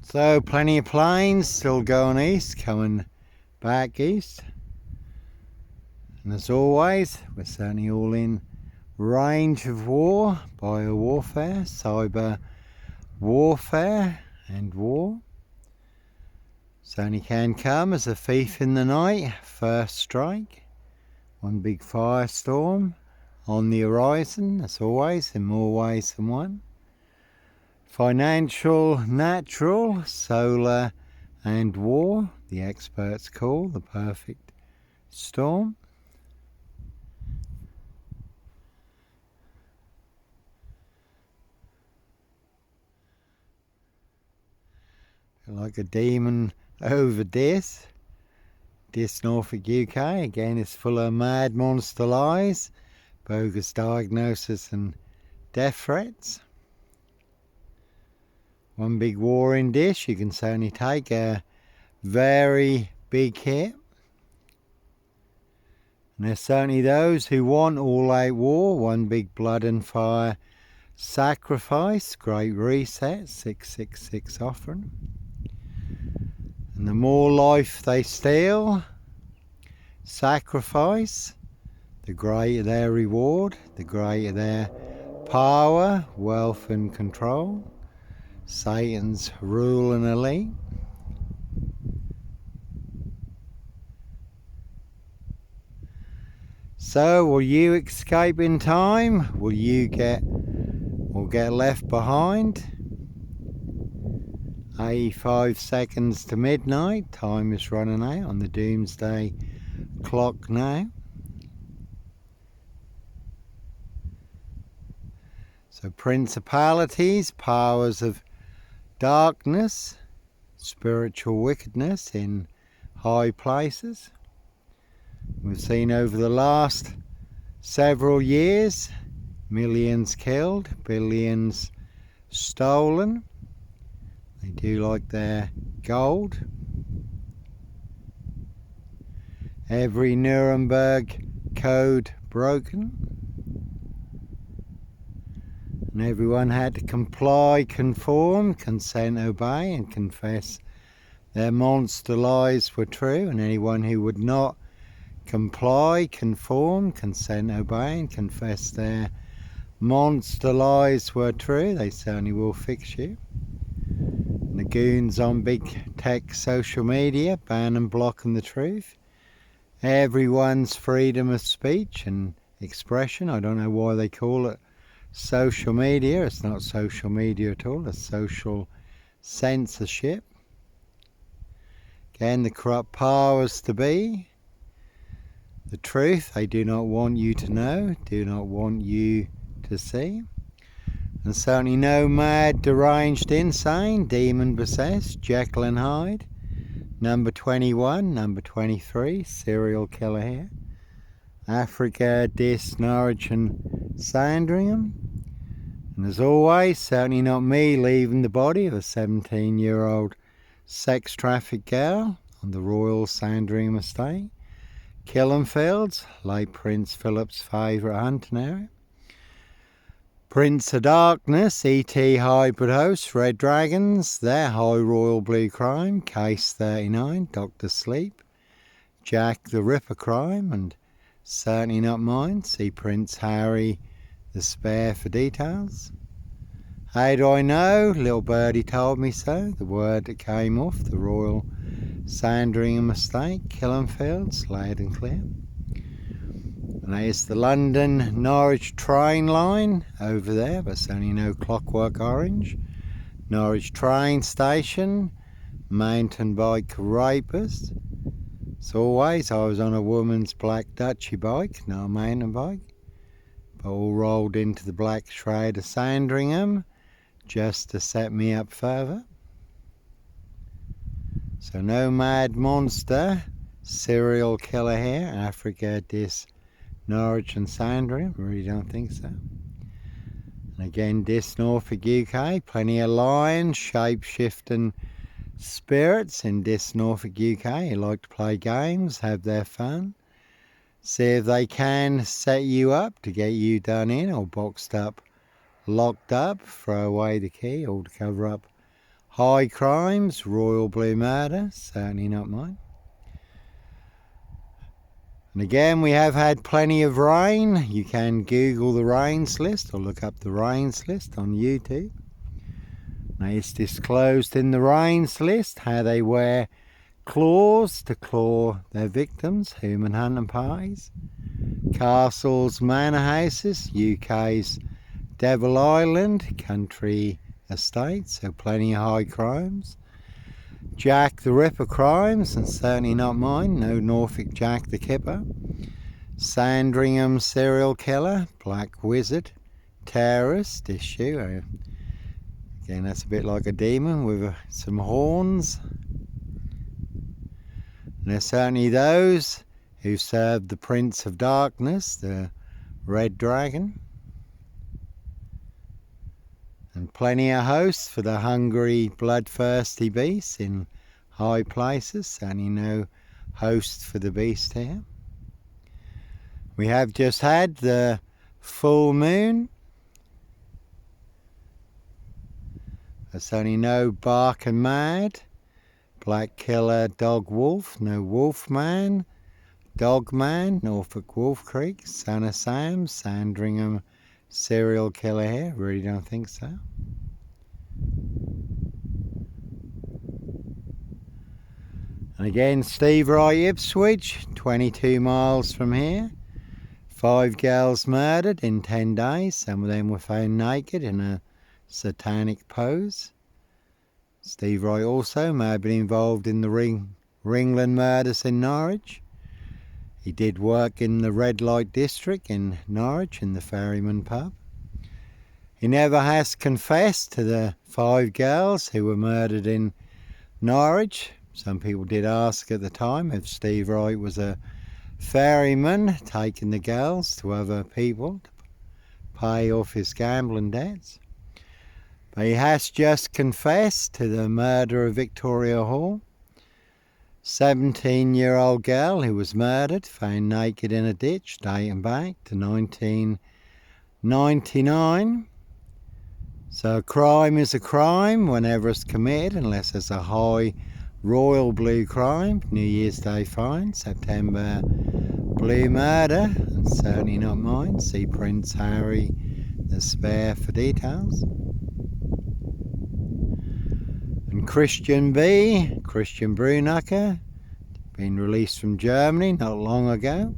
So plenty of planes still going east, coming back east. And as always, we're certainly all in range of war, bio-warfare, cyber warfare and war. Certainly can come as a thief in the night, first strike. One big firestorm on the horizon, as always, in more ways than one. Financial, natural, solar and war, the experts call the perfect storm. Like a demon over Dis Norfolk UK, again is full of mad monster lies, bogus diagnosis and death threats. One big war in Dis, you can certainly take a very big hit. And there's certainly those who want all-out war, one big blood and fire sacrifice, great reset, 666 offering. And the more life they steal, sacrifice, the greater their reward, the greater their power, wealth and control. Satan's rule and elite. So will you escape in time? Will you get left behind? 85 seconds to midnight. Time is running out on the doomsday clock now. So principalities, powers of darkness, spiritual wickedness in high places. We've seen over the last several years, millions killed, billions stolen. They do like their gold. Every Nuremberg code broken. And everyone had to comply, conform, consent, obey, and confess their monster lies were true. And anyone who would not comply, conform, consent, obey, and confess their monster lies were true, they certainly will fix you. And the goons on big tech social media, ban and blocking the truth. Everyone's freedom of speech and expression. I don't know why they call it social media. It's not social media at all. It's social censorship. Again, the corrupt powers to be. The truth they do not want you to know, do not want you to see. And certainly no mad, deranged, insane, demon possessed, Jekyll and Hyde. Number 21, number 23, serial killer here. Africa, Dis, Norwich and Sandringham. And as always, certainly not me leaving the body of a 17-year-old sex trafficked girl on the Royal Sandringham estate. Killenfields, late Prince Philip's favourite hunting area. Prince of Darkness, E.T. hybrid host, Red Dragons, their high royal blue crime, Case 39, Dr. Sleep, Jack the Ripper crime, and certainly not mine. See Prince Harry the Spare for details. How do I know? Little birdie told me so. The word that came off the Royal Sandringham estate, Killenfields, loud and clear. And there's the London Norwich train line over there, but it's only no Clockwork Orange. Norwich train station, mountain bike rapist. As always, I was on a woman's black Dutchy bike, not a mountain bike, but all rolled into the black shroud of Sandringham just to set me up further. So no mad monster, serial killer here, Africa, Dis, Norwich and Sandringham, really don't think so. And again, Dis, Norfolk, UK, plenty of lions, shape-shifting spirits in Dis, Norfolk, UK, who like to play games, have their fun. See if they can set you up to get you done in or boxed up, locked up, throw away the key, or to cover up high crimes, royal blue murder, certainly not mine. And again, we have had plenty of rain. You can Google the rains list or look up the rains list on YouTube. Now, it's disclosed in the rains list how they wear claws to claw their victims, human hunting parties. Castles, manor houses, UK's Devil Island, country estates, so plenty of high crimes. Jack the Ripper crimes, and certainly not mine, no Norfolk Jack the Kipper. Sandringham serial killer, black wizard, terrorist issue. Again, that's a bit like a demon with some horns. And there's certainly those who served the Prince of Darkness, the Red Dragon. And plenty of hosts for the hungry, bloodthirsty beasts in high places. Certainly no host for the beast here. We have just had the full moon. There's only no bark and mad. Black killer, dog wolf, no wolf man. Dog man, Norfolk Wolf Creek, Son of Sam, Sandringham serial killer here. Really don't think so. And again, Steve Wright, Ipswich, 22 miles from here. 5 girls murdered in 10 days. Some of them were found naked in a satanic pose. Steve Wright also may have been involved in the Ringland murders in Norwich. He did work in the red light district in Norwich in the Ferryman pub. He never has confessed to the 5 girls who were murdered in Norwich. Some people did ask at the time if Steve Wright was a ferryman taking the girls to other people to pay off his gambling debts. But he has just confessed to the murder of Victoria Hall. 17-year-old girl who was murdered, found naked in a ditch, dating back to 1999. So a crime is a crime whenever it's committed, unless it's a high royal blue crime. New Year's Day fine, September blue murder, and certainly not mine. See Prince Harry the Spare for details. And Christian Brunacher, been released from Germany not long ago,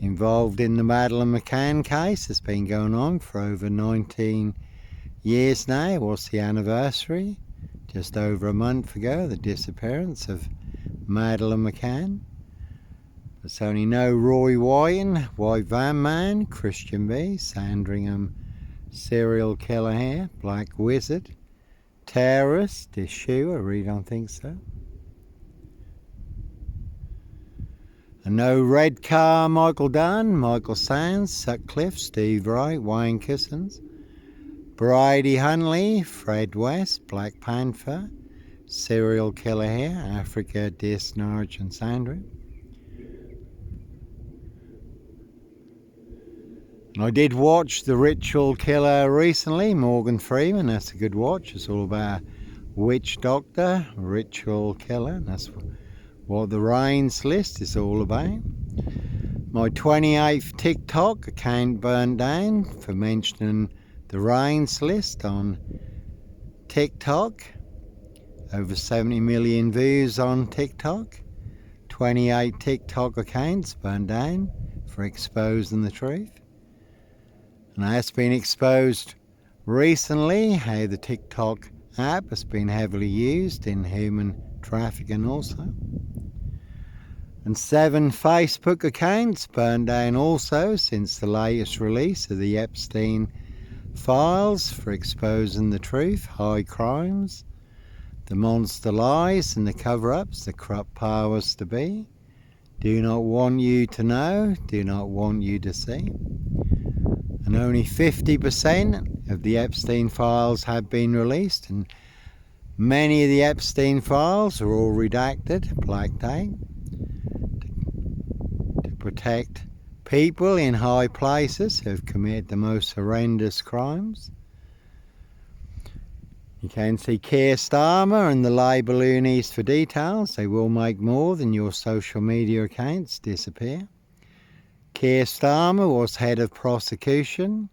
involved in the Madeleine McCann case. It's been going on for over 19 years now. What's the anniversary? Just over a month ago, the disappearance of Madeleine McCann. There's only no Roy White Van Man, Christian B, Sandringham serial killer here, black wizard, terrorist issue. I really don't think so. And no Red Car, Michael Dunn, Michael Sands, Sutcliffe, Steve Wright, Wayne Kissons, Brady Hunley, Fred West, Black Panther, serial killer here, Africa, Dis, Norwich and Sandringham. And I did watch The Ritual Killer recently, Morgan Freeman. That's a good watch. It's all about a witch doctor, ritual killer. And that's what the Rains list is all about. My 28th TikTok account burned down for mentioning the Rains list on TikTok. Over 70 million views on TikTok. 28 TikTok accounts burned down for exposing the truth. And that's been exposed recently, how the TikTok app has been heavily used in human trafficking also. And 7 Facebook accounts burned down also since the latest release of the Epstein files for exposing the truth, high crimes, the monster lies and the cover-ups, the corrupt powers to be. Do not want you to know, do not want you to see. And only 50% of the Epstein files have been released, and many of the Epstein files are all redacted, blacked out, to protect people in high places who have committed the most horrendous crimes. You can see Keir Starmer and the Labour loonies for details. They will make more than your social media accounts disappear. Keir Starmer was head of prosecution,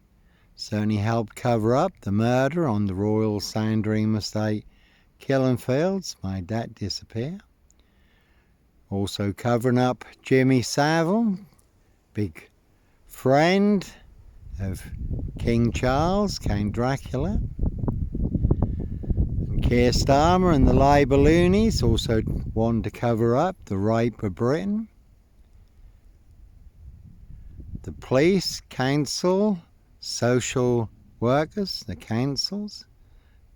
certainly helped cover up the murder on the Royal Sandringham estate, Killenfields, made that disappear. Also covering up Jimmy Savile, big friend of King Charles, Count Dracula. And Keir Starmer and the Labour loonies also wanted to cover up the rape of Britain. The police, council, social workers, the councils,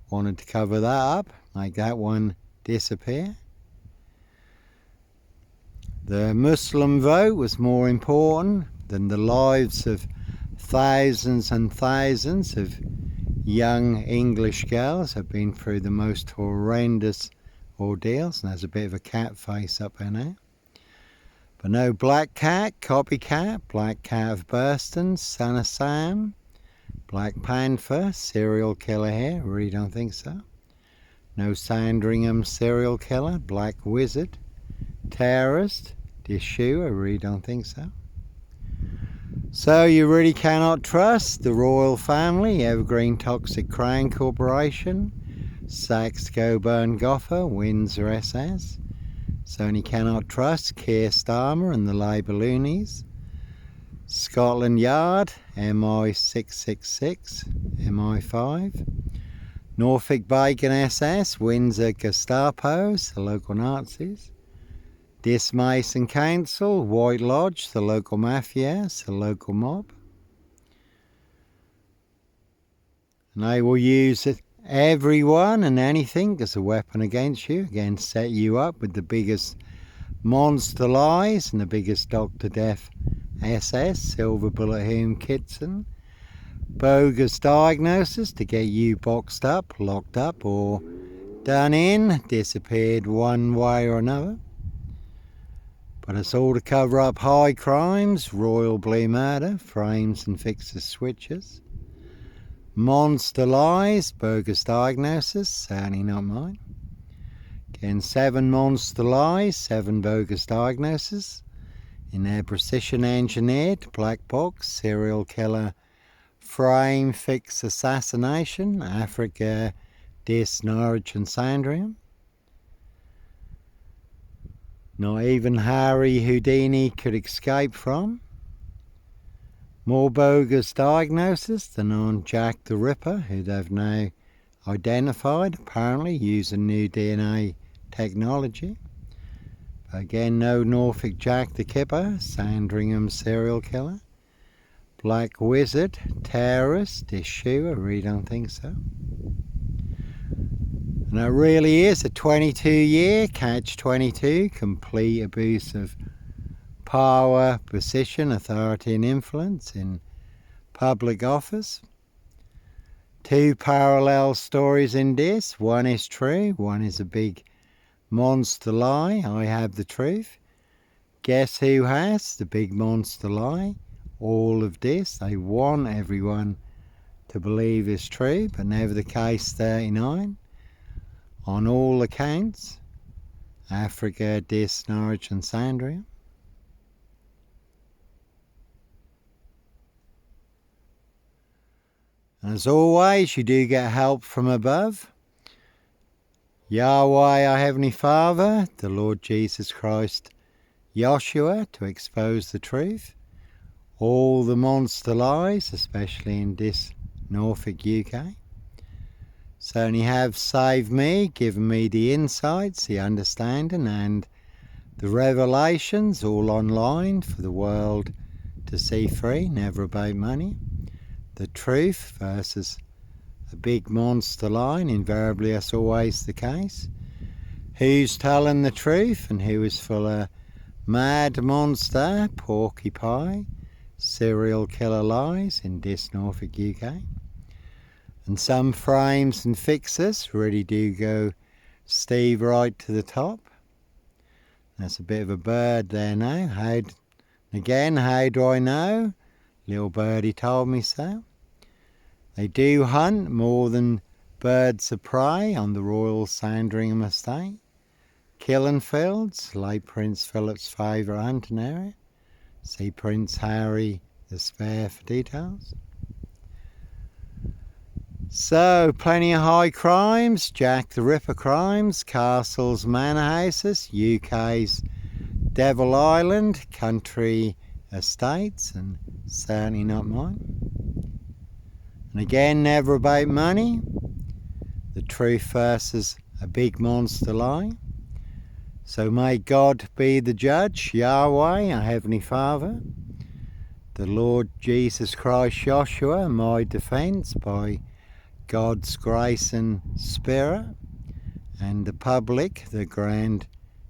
wanted to cover that up, make that one disappear. The Muslim vote was more important than the lives of thousands and thousands of young English girls who have been through the most horrendous ordeals. And there's a bit of a cat face up there now. But no Black Cat, Copycat, Black Cat of Burston, Son of Sam, Black Panther, serial killer here, really don't think so. No Sandringham serial killer, Black Wizard, terrorist, Dishu, I really don't think so. So you really cannot trust the royal family, Evergreen Toxic Crown Corporation, Saxe Coburn Gotha, Windsor SS. Certainly cannot trust Keir Starmer and the Labour loonies. Scotland Yard, MI666, MI5. Norfolk Bacon SS, Windsor Gestapos, the local Nazis. Dismason Council, White Lodge, the local mafias, the local mob. And they will use everyone and anything as a weapon against you. Again, set you up with the biggest monster lies and the biggest Dr. Death SS, Silver Bullet Hume Kitson. Bogus diagnosis to get you boxed up, locked up, or done in, disappeared one way or another. But it's all to cover up high crimes, royal blue murder, frames and fixes switches. Monster lies, bogus diagnosis, certainly not mine. Again, 7 monster lies, 7 bogus diagnoses. In their precision engineered black box, serial killer, frame fix assassination, Africa, Dis, Norwich and Sandringham. Not even Harry Houdini could escape from. More bogus diagnosis than on Jack the Ripper, who they've now identified, apparently using new DNA technology. But again, no Norfolk Jack the Kipper, Sandringham serial killer. Black Wizard, terrorist, issue, I really don't think so. And it really is a 22-year catch-22, complete abuse of power, position, authority and influence in public office. 2 parallel stories in this. One is true, one is a big monster lie. I have the truth. Guess who has the big monster lie? All of this. They want everyone to believe is true, but never the case 39. On all accounts, Africa, Dis, Norwich and Sandringham. And as always, you do get help from above. Yahweh, our Heavenly Father, the Lord Jesus Christ, Joshua, to expose the truth. All the monster lies, especially in this Norfolk, UK. Certainly have saved me, given me the insights, the understanding and the revelations, all online for the world to see free, never about money. The truth versus a big monster line, invariably that's always the case. Who's telling the truth and who is full of mad monster, porcupine, serial killer lies in this Norfolk, UK. And some frames and fixes really do go Steve right to the top. That's a bit of a bird there now. How do I know? Little birdie told me so. They do hunt more than birds of prey on the Royal Sandringham estate, killing fields, late Prince Philip's favourite hunting area. See Prince Harry the Spare for details. So, plenty of high crimes, Jack the Ripper crimes, castles, manor houses, UK's Devil Island, country estates, and certainly not mine. And again, never about money. The truth versus a big monster lie. So may God be the judge, Yahweh, our Heavenly Father, the Lord Jesus Christ, Joshua, my defence by God's grace and spirit, and the public, the grand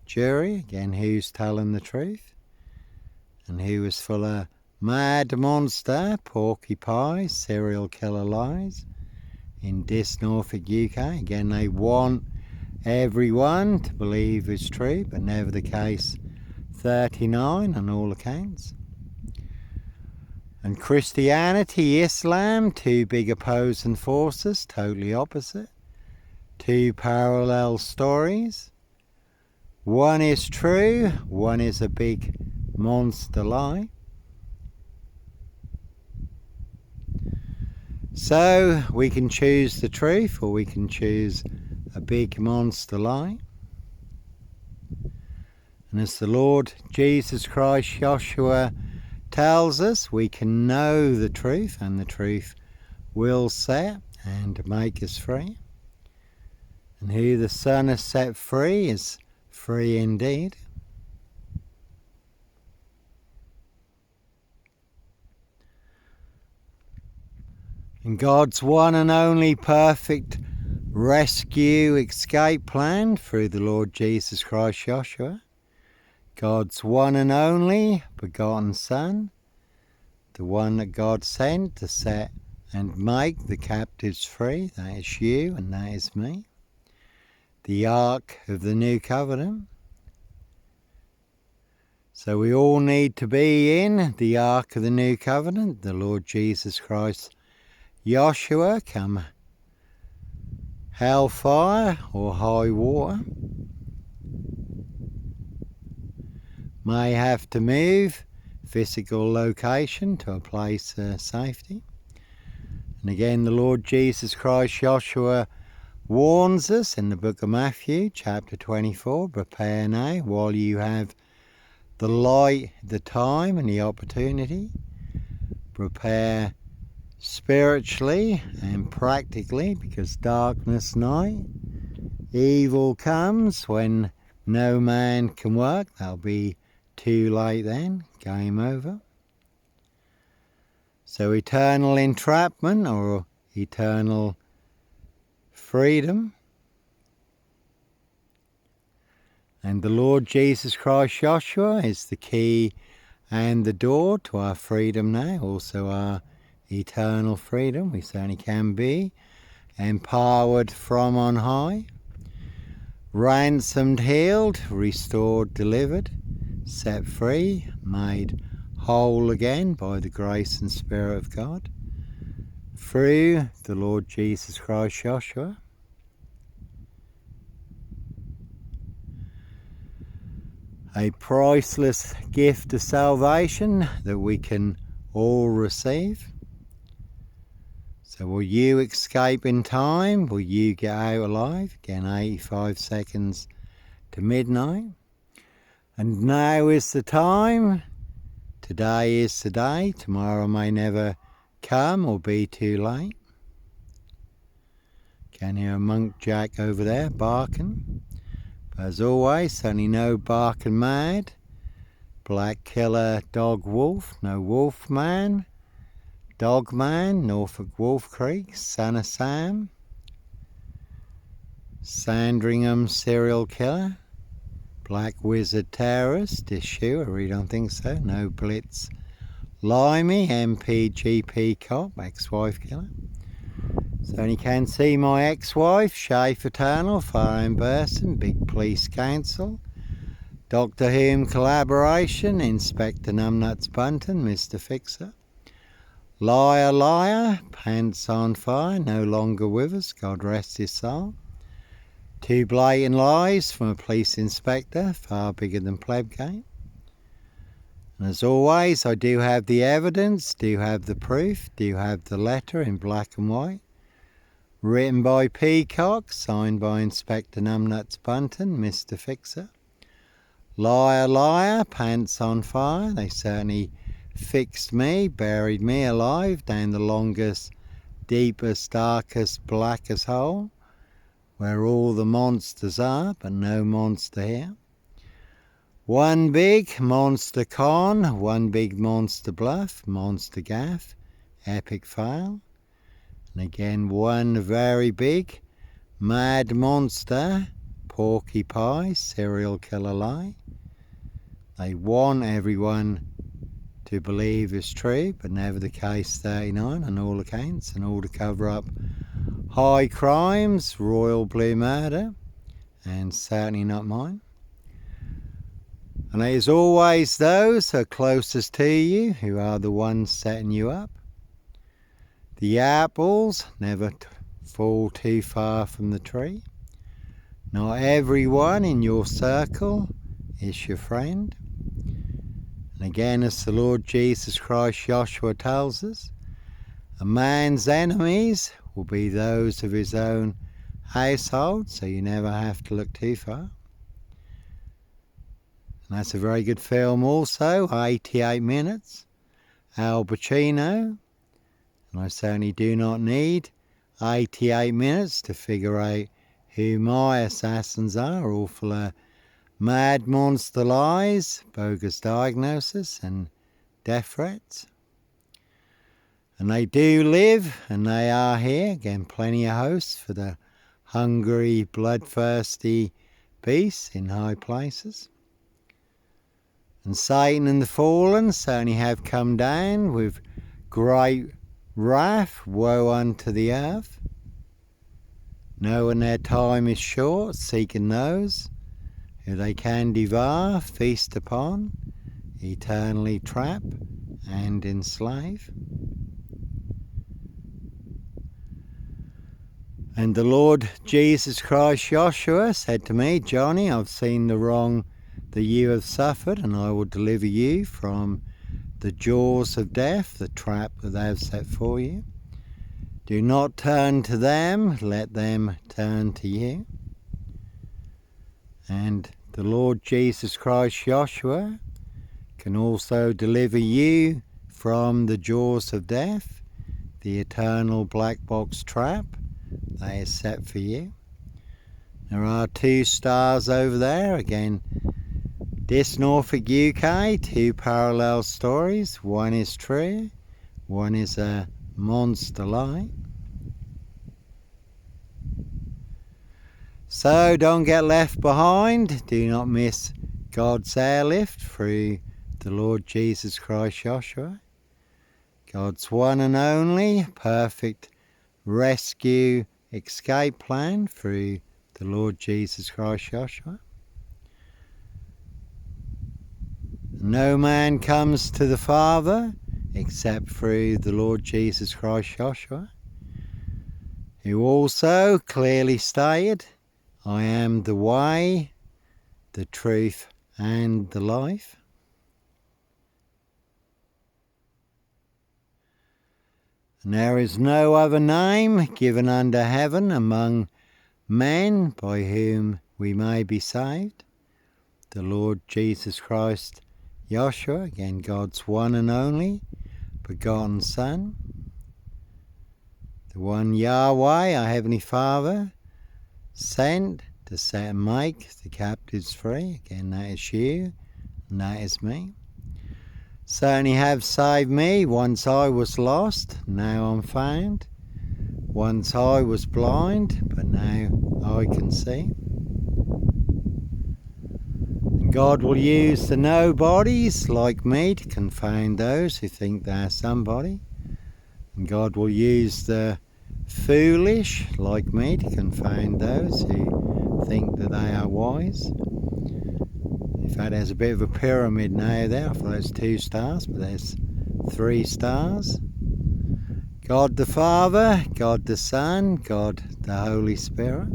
jury, again, who's telling the truth, and who is full of mad monster, porcupine, serial killer lies in this Norfolk, UK. Again, they want everyone to believe it's true, but never the case 39 on all accounts. And Christianity, Islam, two big opposing forces, totally opposite. Two parallel stories. One is true, one is a big monster lie. So we can choose the truth or we can choose a big monster lie. And as the Lord Jesus Christ, Joshua, tells us, we can know the truth, and the truth will set and make us free. And who the Son has set free is free indeed. And God's one and only perfect rescue escape plan through the Lord Jesus Christ, Joshua, God's one and only begotten Son, the one that God sent to set and make the captives free, that is you and that is me. The Ark of the New Covenant. So we all need to be in the Ark of the New Covenant, the Lord Jesus Christ, Joshua, come hellfire or high water. May have to move physical location to a place of safety. And again, the Lord Jesus Christ, Joshua, warns us in the book of Matthew, chapter 24, prepare now while you have the light, the time and the opportunity. Prepare spiritually and practically, because darkness night, evil comes when no man can work. That'll be too late then, game over. So eternal entrapment or eternal freedom. And the Lord Jesus Christ, Joshua, is the key and the door to our freedom now, also our eternal freedom. We certainly can be empowered from on high, ransomed, healed, restored, delivered, set free, made whole again by the grace and Spirit of God through the Lord Jesus Christ, Joshua. A priceless gift of salvation that we can all receive. So will you escape in time? Will you get out alive? Again, 85 seconds to midnight. And now is the time. Today is the day. Tomorrow may never come or be too late. Can hear a monk jack over there barking. But as always, certainly no barking mad. Black killer dog wolf, no wolf man. Dog man, Norfolk Wolf Creek, Son of Sam. Sandringham serial killer. Black Wizard terrorist issue, I really don't think so. No Blitz Limey, MPGP cop, ex-wife killer. So you can see my ex-wife, Schaefer Eternal, Fire Burson, Big Police Council, Doctor Whom collaboration, Inspector Numbnuts Bunton, Mr. Fixer. Liar, liar, pants on fire, no longer with us, God rest his soul. 2 blatant lies from a police inspector, far bigger than Plebgate. And as always, I do have the evidence, do have the proof, do have the letter in black and white. Written by Peacock, signed by Inspector Numbnuts Bunton, Mr. Fixer. Liar, liar, pants on fire. They certainly fixed me, buried me alive down the longest, deepest, darkest, blackest hole, where all the monsters are, but no monster here. One big monster con, one big monster bluff, monster gaff, epic fail. And again, one very big mad monster, porky pie, serial killer lie. They want everyone to believe is true, but never the case 39 on all accounts, and all to cover up high crimes, royal blue murder, and certainly not mine. And it is always those who are closest to you who are the ones setting you up. The apples never fall too far from the tree. Not everyone in your circle is your friend. And again, as the Lord Jesus Christ Joshua tells us, a man's enemies will be those of his own household, so you never have to look too far. And that's a very good film also, 88 minutes, Al Pacino. And I certainly do not need 88 minutes to figure out who my assassins are, all full of mad monster lies, bogus diagnosis, and death threats. And they do live, and they are here. Again, plenty of hosts for the hungry, bloodthirsty beasts in high places. And Satan and the fallen certainly have come down with great wrath, woe unto the earth. Knowing their time is short, seeking those who they can devour, feast upon, eternally trap and enslave. And the Lord Jesus Christ Joshua said to me, Johnny, I've seen the wrong that you have suffered, and I will deliver you from the jaws of death, the trap that they have set for you. Do not turn to them, let them turn to you. And the Lord Jesus Christ Joshua can also deliver you from the jaws of death, the eternal black box trap that is set for you. There are 2 stars over there. Again, this Norfolk UK, 2 parallel stories. One is true, one is a monster lie. So don't get left behind. Do not miss God's airlift through the Lord Jesus Christ Joshua. God's one and only perfect rescue escape plan through the Lord Jesus Christ Joshua. No man comes to the Father except through the Lord Jesus Christ Joshua, who also clearly stated, I am the way, the truth, and the life. And there is no other name given under heaven among men by whom we may be saved. The Lord Jesus Christ Joshua, again God's one and only begotten Son. The one Yahweh, our Heavenly Father, sent to set and make the captives free. Again, that is you, and that is me. Certainly have saved me. Once I was lost, now I'm found. Once I was blind, but now I can see. And God will use the nobodies like me to confound those who think they're somebody. And God will use the foolish like me to confound those who think that they are wise. In fact, there's a bit of a pyramid now there. I thought there's 2 stars, but there's 3 stars. God the Father, God the Son, God the Holy Spirit.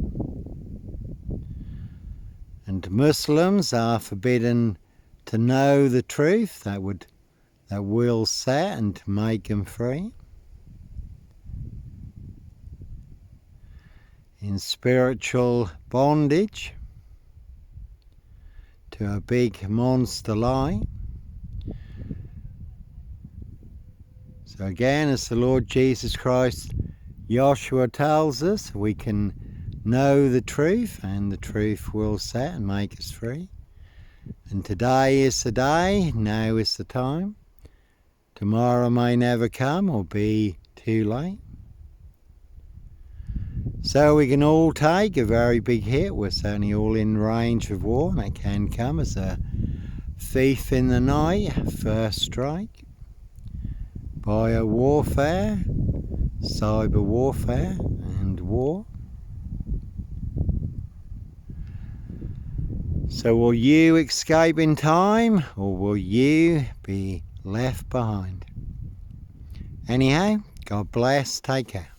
And Muslims are forbidden to know the truth that will set and make them free. In spiritual bondage to a big monster lie. So again, as the Lord Jesus Christ, Joshua tells us, we can know the truth and the truth will set and make us free. And today is the day, now is the time. Tomorrow may never come or be too late. So we can all take a very big hit. We're certainly all in range of war, and it can come as a thief in the night, first strike. Bio warfare, cyber warfare, and war. So will you escape in time, or will you be left behind? Anyhow, God bless, take care.